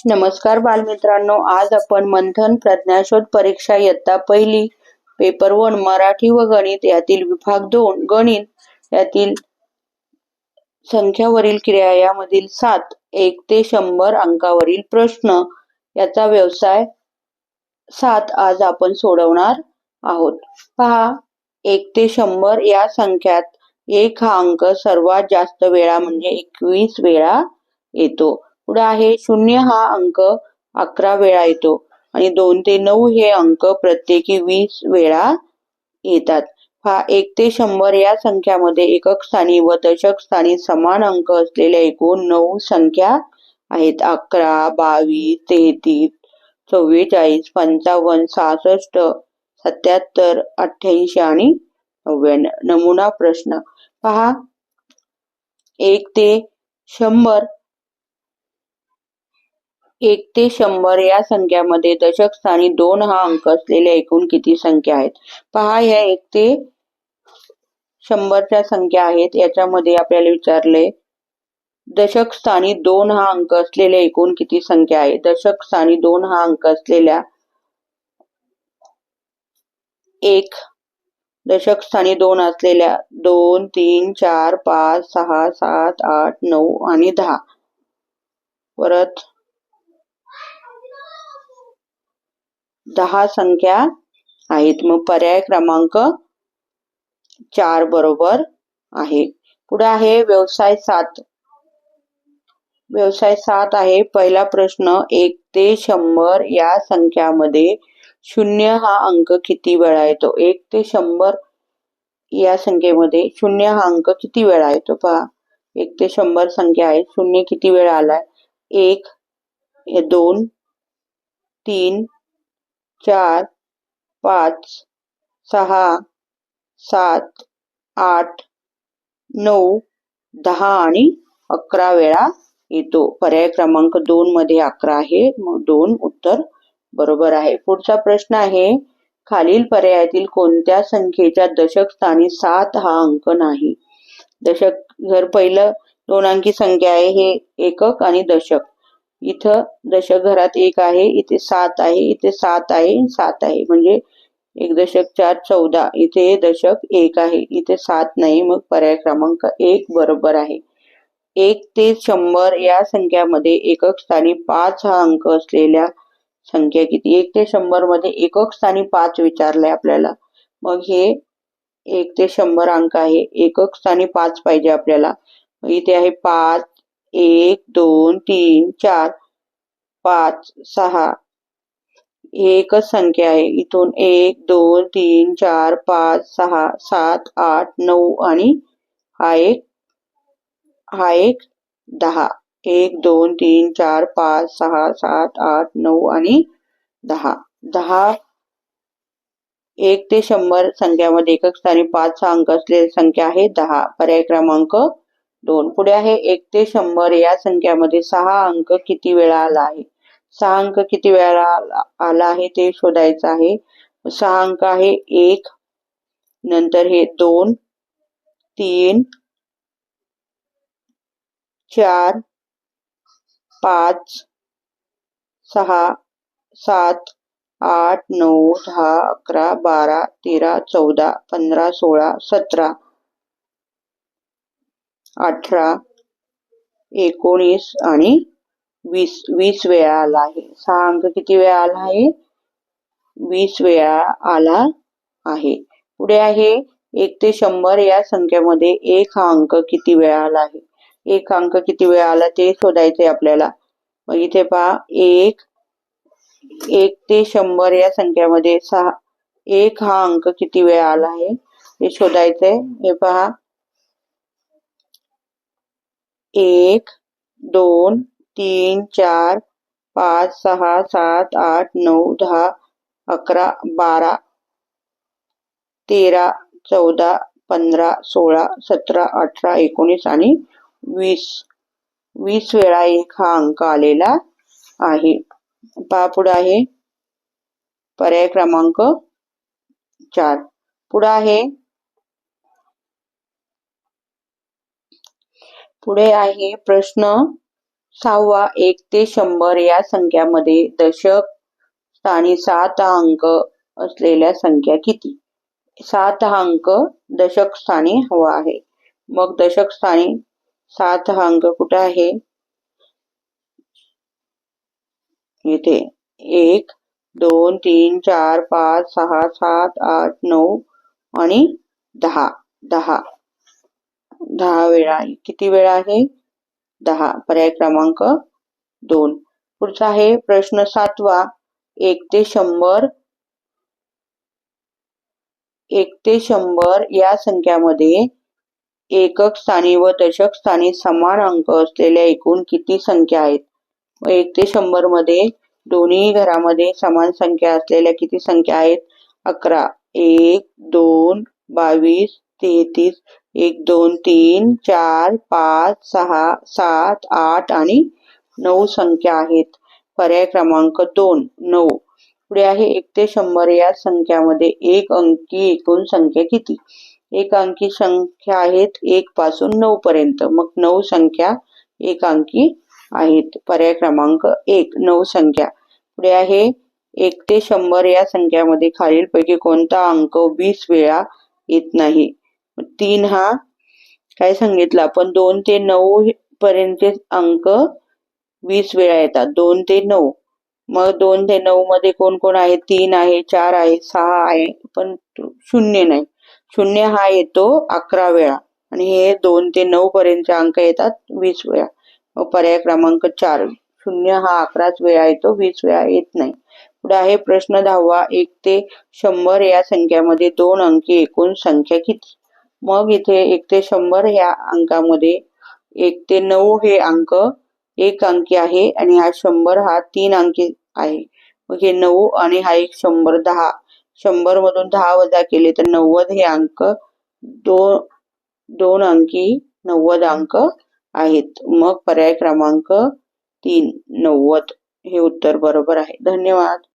नमस्कार बालमित्रांनो, आज आपण मंथन प्रज्ञाशोध परीक्षा इयत्ता पहिली पेपर 1 मराठी व गणित यातील विभाग 2 गणित यातील संख्यावरील क्रिया यामधील 7 1 ते 100 अंकावरील प्रश्न याचा व्यवसाय 7 आज आपण सोडवणार आहोत. पहा, 1 ते 100 या संख्यात 1 हा अंक सर्वात जास्त वेळा म्हणजे 21 वेळा येतो. पुढे आहे 0 हा अंक 11 वेळा येतो आणि 2 ते 9 हे अंक प्रत्येकी 20 वेळा येतात. हा 1 ते 100 या संख्यामध्ये एकक स्थानी व दशक स्थानी समान अंक असलेल्या एकूण 9 संख्या आहेत. 11, 22, 33, 44, 55, 66, 77, 88 आणि 99. नमुना प्रश्न पहा, 1 ते 100 या संख्यामध्ये दशक स्थानी 2 हा अंक असलेल्या एकूण किती संख्या आहेत? पहा, ह्या 1 ते 100च्या संख्या आहेत. याच्यामध्ये आपल्याला विचारले दशक स्थानी 2 हा अंक असलेल्या एकूण किती संख्या आहे? दशक स्थानी 2 हा अंक असलेल्या दशक स्थानी 2 असलेल्या 2, 3, 4, 5, 6, 7, 8, 9 आणि 10. परत 10 संख्या आहेत. मग पर्याय क्रमांक 4 बरोबर आहे. पुढे आहे व्यवसाय 7. व्यवसाय 7 आहे. पहिला प्रश्न, 1 ते 100 या संख्यामध्ये 0 हा अंक किती वेळा येतो? 1 ते 100 या संख्येमध्ये 0 हा अंक किती वेळा येतो? पहा, 1 ते 100 संख्या आहे. 0 किती वेळा आलाय? 1, 2, 3, 4, 5, 6, 7, 8, 9, 10 आणि 11 वेळा येतो. पर्याय क्रमांक 2 मध्ये 11 आहे. मग 2 उत्तर बरोबर आहे. पुढचा प्रश्न आहे, खालील पर्यायातील कोणत्या संख्येच्या दशक स्थानी 7 हा अंक नाही? दशक, जर पहिलं 2 अंकी संख्या आहे, हे एकक आणि दशक. इथं दशक घरात 1 आहे, इथे 7 आहे, इथे 7 आहे, 7 आहे, म्हणजे 1 दशक 4, 14. इथे दशक 1 आहे, इथे 7 नाही. मग पर्याय क्रमांक 1 बरोबर आहे. 1 ते 100 या संख्यामध्ये एकक स्थानी 5 हा अंक असलेल्या संख्या किती? 1 ते 100 मध्ये एकक स्थानी 5 विचारलंय आपल्याला. मग हे 1 ते 100 अंक आहे, एकक स्थानी 5 पाहिजे आपल्याला. इथे आहे 5, 1, 2, 3, 4, 5, 6. हे एकच संख्या आहे. इथून 1, 2, 3, 4, 5, 6, 7, 8, 9 आणि हा एक 10. 1, 2, 3, 4, 5, 6, 7, 8, 9 आणि 10. 1 ते 100 संख्यामध्ये एकक स्थानी 5 हा अंक असलेली संख्या आहे 10. पर्याय क्रमांक 2. पुढे आहे 1 ते 100 या संख्यामध्ये 6 अंक किती वेळा आला आहे? 6 अंक किती वेळा आला आहे ते शोधायचं आहे. 6 अंक आहे 1, नंतर हे 2, 3, 4, 5, 6, 7, 8, 9, 10, 11, 12, 13, 14, 15, 16, 17, 18, 19 आणि 20 वेळा आला आहे. 6 अंक किती वेळा आला आहे? 20 वेळा आला आहे. पुढे आहे 1 ते 100 या संख्येमध्ये 1 हा अंक किती वेळा आला आहे? 1 अंक किती वेळा आला ते शोधायचे आपल्याला. मग इथे पहा, 1 ते 100 या संख्यामध्ये 1 हा अंक किती वेळा आला आहे हे शोधायचंय. हे पहा, 1, 2, 3, 4, 5, 6, 7, 8, 9, 10, 11, 12, 13, 14, 15, 16, 17, 18, 19 आणि 20 वेळा 1 हा अंक आलेला आहे. पहा, पुढे आहे पर्याय क्रमांक 4. पुढे आहे प्रश्न 6वा 1 ते 100 या संख्यामध्ये दशक स्थानी 7 हा अंक असलेल्या संख्या किती? 7 हा अंक दशक स्थानी हवा आहे. मग दशक स्थानी 7 हा अंक कुठे आहे? इथे 1 2 3 4 5 6 7 8 9 आणि 10. 10 वेळा. किती वेळा आहे? 10. पर्याय क्रमांक 2. पुढचा आहे प्रश्न 7वा 1 ते 100 या संख्यामध्ये एकक स्थानी व दशक स्थानी समान अंक असलेल्या एकूण किती संख्या आहेत? 1 ते 100 मध्ये दोन्ही घरामध्ये समान संख्या असलेल्या किती संख्या आहेत? 11. 1 2 22 33 1 2 3 4 5 6 7 8 आणि 9 संख्या आहेत. पर्याय क्रमांक 2 9. पुढे आहे 1 ते 100 या संख्यामध्ये एक अंकी एकूण संख्या किती? एक अंकी संख्या आहेत 1 पासून 9 पर्यंत. मग 9 संख्या एक अंकी आहेत. पर्याय क्रमांक 1 9 संख्या. पुढे आहे 1 ते 100 या संख्यामध्ये खालीलपैकी कोणता अंक 20 वेळा येत नाही? 3 हा काय सांगितलं आपण? 2 ते 9 पर्यंतचे अंक 20 वेळा येतात. 2 ते 9. मग 2 ते 9 मध्ये कोण कोण आहे? 3 आहे, 4 आहे, 6 आहे, पण 0 नाही. 0 हा येतो 11 वेळा आणि हे 2 ते 9 पर्यंतचे अंक येतात 20 वेळा. मग पर्याय क्रमांक 4. 0 हा 11च वेळा येतो, 20 वेळा येत नाही. पुढे आहे प्रश्न 10वा 1 ते 100 या संख्यामध्ये 2 अंकी एकूण संख्या किती? मग इथे 1 ते 100 ह्या अंकामध्ये 1 ते 9 हे अंक एक अंकी आहे आणि हा 100 हा 3 अंकी आहे. मग हे 9 आणि हा एक 100 10. 100 मधून 10 वजा केले तर 90 हे अंक दोन अंकी 90 अंक आहेत. मग पर्याय क्रमांक 3 90 हे उत्तर बरोबर आहे. धन्यवाद.